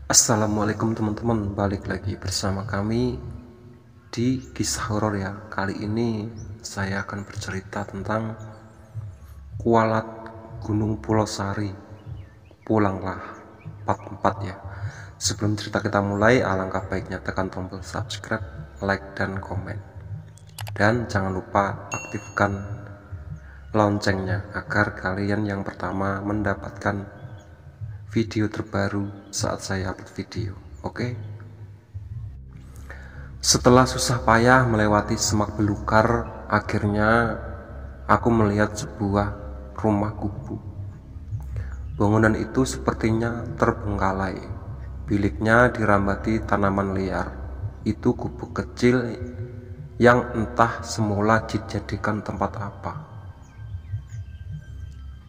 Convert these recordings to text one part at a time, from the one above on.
Assalamualaikum teman-teman, balik lagi bersama kami di kisah horor ya. Kali ini saya akan bercerita tentang Kualat Gunung Pulau Sari. Pulanglah part 4 ya. Sebelum cerita kita mulai, alangkah baiknya tekan tombol subscribe, like, dan komen. Dan jangan lupa aktifkan loncengnya agar kalian yang pertama mendapatkan video terbaru saat saya upload video. Oke? Setelah susah payah melewati semak belukar, akhirnya aku melihat sebuah rumah gubuk. Bangunan itu sepertinya terbengkalai. Biliknya dirambati tanaman liar. Itu gubuk kecil yang entah semula dijadikan tempat apa.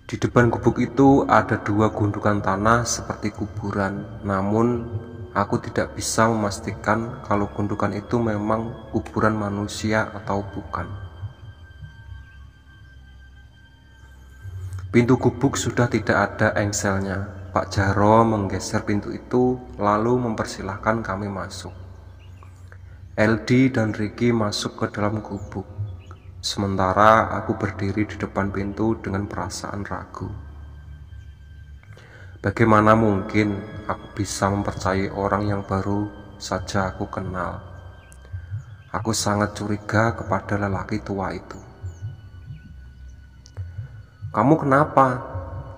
Di depan gubuk itu ada dua gundukan tanah seperti kuburan. Namun aku tidak bisa memastikan kalau gundukan itu memang kuburan manusia atau bukan. Pintu gubuk sudah tidak ada engselnya. Pak Jaro menggeser pintu itu lalu mempersilahkan kami masuk. LD dan Ricky masuk ke dalam gubuk. Sementara aku berdiri di depan pintu dengan perasaan ragu. Bagaimana mungkin aku bisa mempercayai orang yang baru saja aku kenal? Aku sangat curiga kepada lelaki tua itu. "Kamu kenapa?"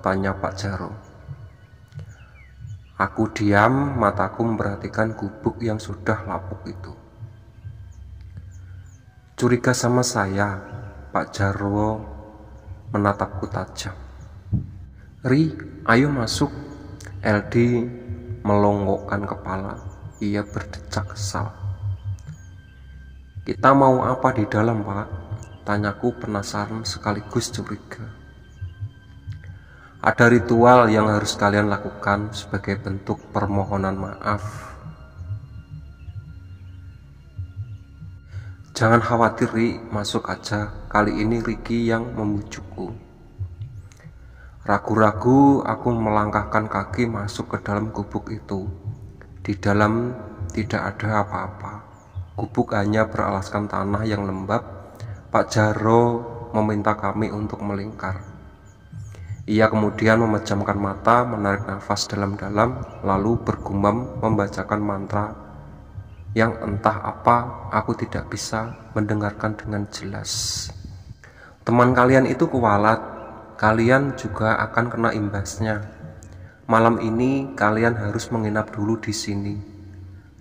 tanya Pak Jaro. Aku diam, mataku memperhatikan gubuk yang sudah lapuk itu. "Curiga sama saya?" Pak Jarwo menatapku tajam. "Ri, ayo masuk." LD melonggokkan kepala. Ia berdecak kesal. "Kita mau apa di dalam, Pak?" tanyaku penasaran sekaligus curiga. "Ada ritual yang harus kalian lakukan sebagai bentuk permohonan maaf." "Jangan khawatir, Ri, masuk aja." Kali ini Ricky yang membujukku. Ragu-ragu aku melangkahkan kaki masuk ke dalam gubuk itu. Di dalam tidak ada apa-apa. Gubuk hanya beralaskan tanah yang lembab. Pak Jaro meminta kami untuk melingkar. Ia kemudian memejamkan mata, menarik nafas dalam-dalam, lalu bergumam membacakan mantra yang entah apa aku tidak bisa mendengarkan dengan jelas. "Teman kalian itu kualat, kalian juga akan kena imbasnya. Malam ini kalian harus menginap dulu di sini.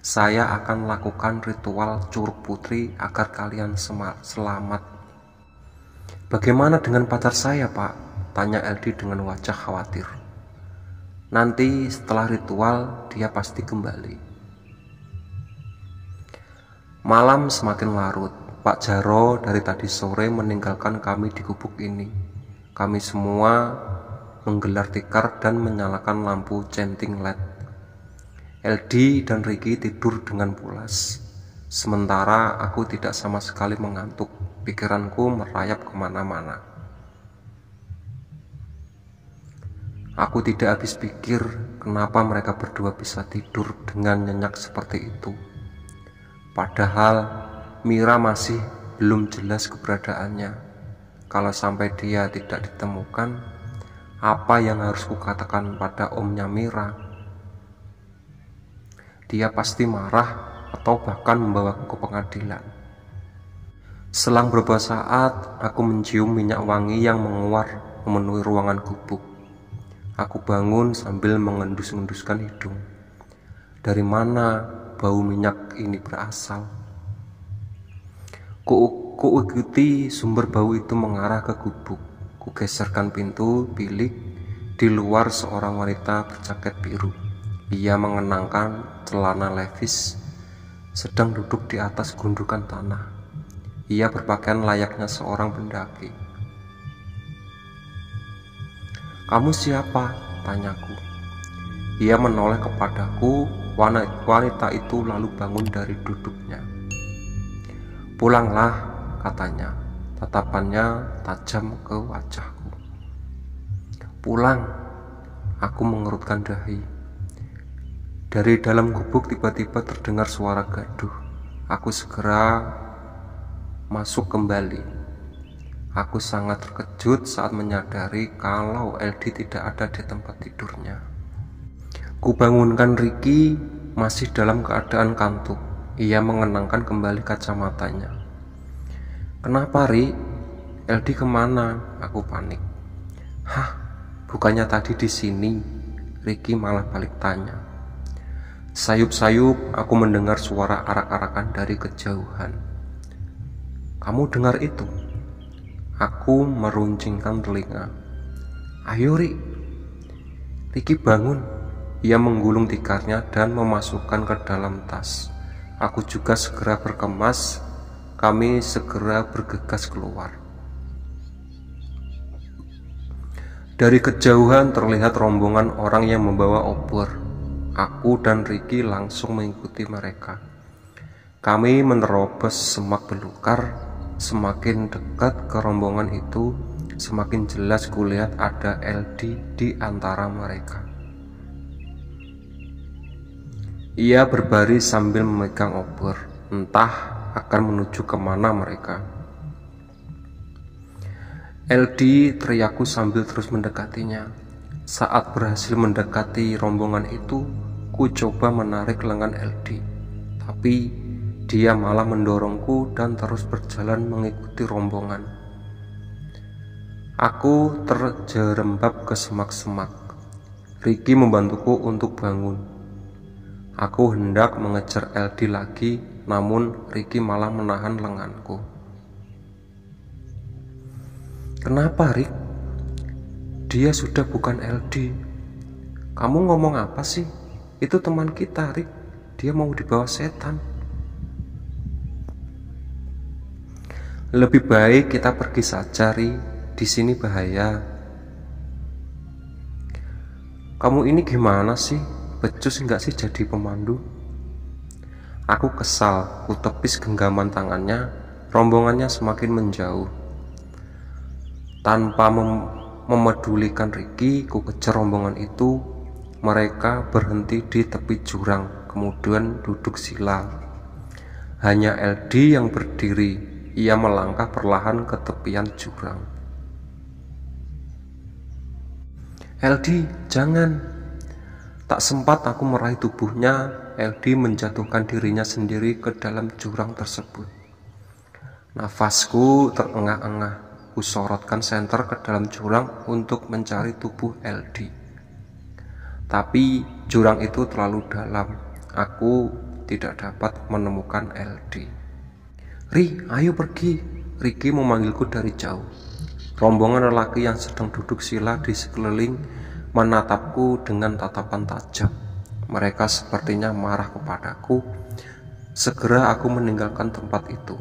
Saya akan lakukan ritual Curug Putri agar kalian selamat." "Bagaimana dengan pacar saya, Pak?" tanya LD dengan wajah khawatir. "Nanti setelah ritual dia pasti kembali." Malam semakin larut. Pak Jaro dari tadi sore meninggalkan kami di gubuk ini. Kami semua menggelar tikar dan menyalakan lampu centing LED. LD dan Ricky tidur dengan pulas. Sementara aku tidak sama sekali mengantuk. Pikiranku merayap kemana-mana. Aku tidak habis pikir kenapa mereka berdua bisa tidur dengan nyenyak seperti itu. Padahal Mira masih belum jelas keberadaannya. Kalau sampai dia tidak ditemukan, apa yang harus kukatakan pada omnya Mira? Dia pasti marah atau bahkan membawaku ke pengadilan. Selang beberapa saat, aku mencium minyak wangi yang menguar memenuhi ruangan gubuk. Aku bangun sambil mengendus-enduskan hidung. Dari mana bau minyak ini berasal? Kuikuti sumber bau itu mengarah ke gubuk. Kugeserkan pintu bilik. Di luar seorang wanita berjaket biru. Ia mengenakan celana levis, sedang duduk di atas gundukan tanah. Ia berpakaian layaknya seorang pendaki. "Kamu siapa?" tanyaku. Ia menoleh kepadaku. Wanita itu lalu bangun dari duduknya. "Pulanglah," katanya. Tatapannya tajam ke wajahku. "Pulang?" Aku mengerutkan dahi. Dari dalam gubuk tiba-tiba terdengar suara gaduh. Aku segera masuk kembali. Aku sangat terkejut saat menyadari kalau LD tidak ada di tempat tidurnya. Kubangunkan Ricky masih dalam keadaan kantuk. Ia mengenangkan kembali kacamatanya. "Kenapa, Ri? LD kemana?" Aku panik. "Hah, bukannya tadi di sini?" Ricky malah balik tanya. Sayup-sayup aku mendengar suara arak-arakan dari kejauhan. "Kamu dengar itu?" Aku meruncingkan telinga. "Ayo, Ri." Ricky bangun. Ia menggulung tikarnya dan memasukkan ke dalam tas. Aku juga segera berkemas. Kami segera bergegas keluar. Dari kejauhan terlihat rombongan orang yang membawa obor. Aku dan Ricky langsung mengikuti mereka. Kami menerobos semak belukar. Semakin dekat ke rombongan itu, semakin jelas kulihat ada LD di antara mereka. Ia berbaris sambil memegang obor, entah akan menuju kemana mereka. "LD," teriakku sambil terus mendekatinya. Saat berhasil mendekati rombongan itu, ku coba menarik lengan LD, tapi dia malah mendorongku dan terus berjalan mengikuti rombongan. Aku terjerembab ke semak-semak. Ricky membantuku untuk bangun. Aku hendak mengejar LD lagi, namun Ricky malah menahan lenganku. "Kenapa, Rick? Dia sudah bukan LD. Kamu ngomong apa sih? Itu teman kita, Rick. Dia mau dibawa setan." "Lebih baik kita pergi saja, Ri. Di sini bahaya." "Kamu ini gimana sih? Becus enggak sih jadi pemandu?" Aku kesal, ku tepis genggaman tangannya. Rombongannya semakin menjauh. Tanpa memedulikan Ricky, ku kejar rombongan itu. Mereka berhenti di tepi jurang, kemudian duduk sila. Hanya LD yang berdiri. Ia melangkah perlahan ke tepian jurang. "LD, jangan!" Tak sempat aku meraih tubuhnya, LD menjatuhkan dirinya sendiri ke dalam jurang tersebut. Nafasku terengah-engah. Ku sorotkan senter ke dalam jurang untuk mencari tubuh LD. Tapi jurang itu terlalu dalam. Aku tidak dapat menemukan LD. "Ri, ayo pergi." Ricky memanggilku dari jauh. Rombongan lelaki yang sedang duduk sila di sekeliling menatapku dengan tatapan tajam. Mereka sepertinya marah kepadaku. Segera aku meninggalkan tempat itu.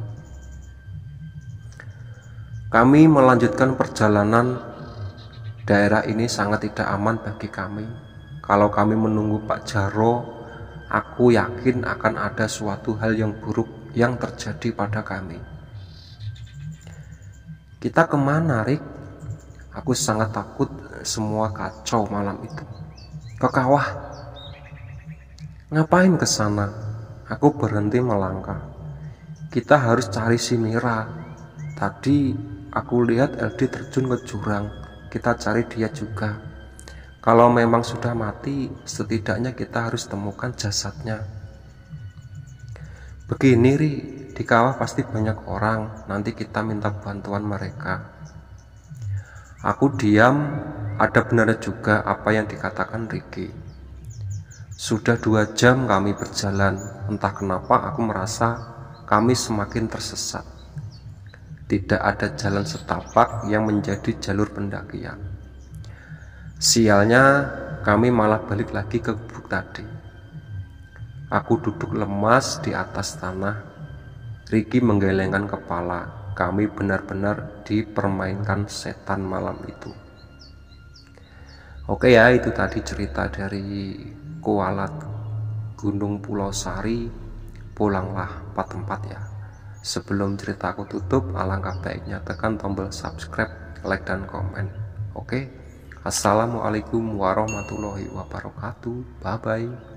Kami melanjutkan perjalanan. Daerah ini sangat tidak aman bagi kami. Kalau kami menunggu Pak Jaro, aku yakin akan ada suatu hal yang buruk yang terjadi pada kami. "Kita kemana, Rick?" Aku sangat takut semua kacau malam itu. "Ke kawah." "Ngapain ke sana?" Aku berhenti melangkah. "Kita harus cari si Mira. Tadi aku lihat LD terjun ke jurang. Kita cari dia juga. Kalau memang sudah mati, setidaknya kita harus temukan jasadnya." "Begini, Ri, di kawah pasti banyak orang. Nanti kita minta bantuan mereka." Aku diam. Ada benarnya juga apa yang dikatakan Ricky. Sudah 2 jam kami berjalan. Entah kenapa aku merasa kami semakin tersesat. Tidak ada jalan setapak yang menjadi jalur pendakian. Sialnya, kami malah balik lagi ke gubuk tadi. Aku duduk lemas di atas tanah. Ricky menggelengkan kepala. Kami benar-benar dipermainkan setan malam itu. Oke ya, itu tadi cerita dari Kualat Gunung Pulau Sari. Pulanglah 44 ya. Sebelum ceritaku tutup, alangkah baiknya tekan tombol subscribe, like, dan komen. Oke. Assalamualaikum warahmatullahi wabarakatuh. Bye bye.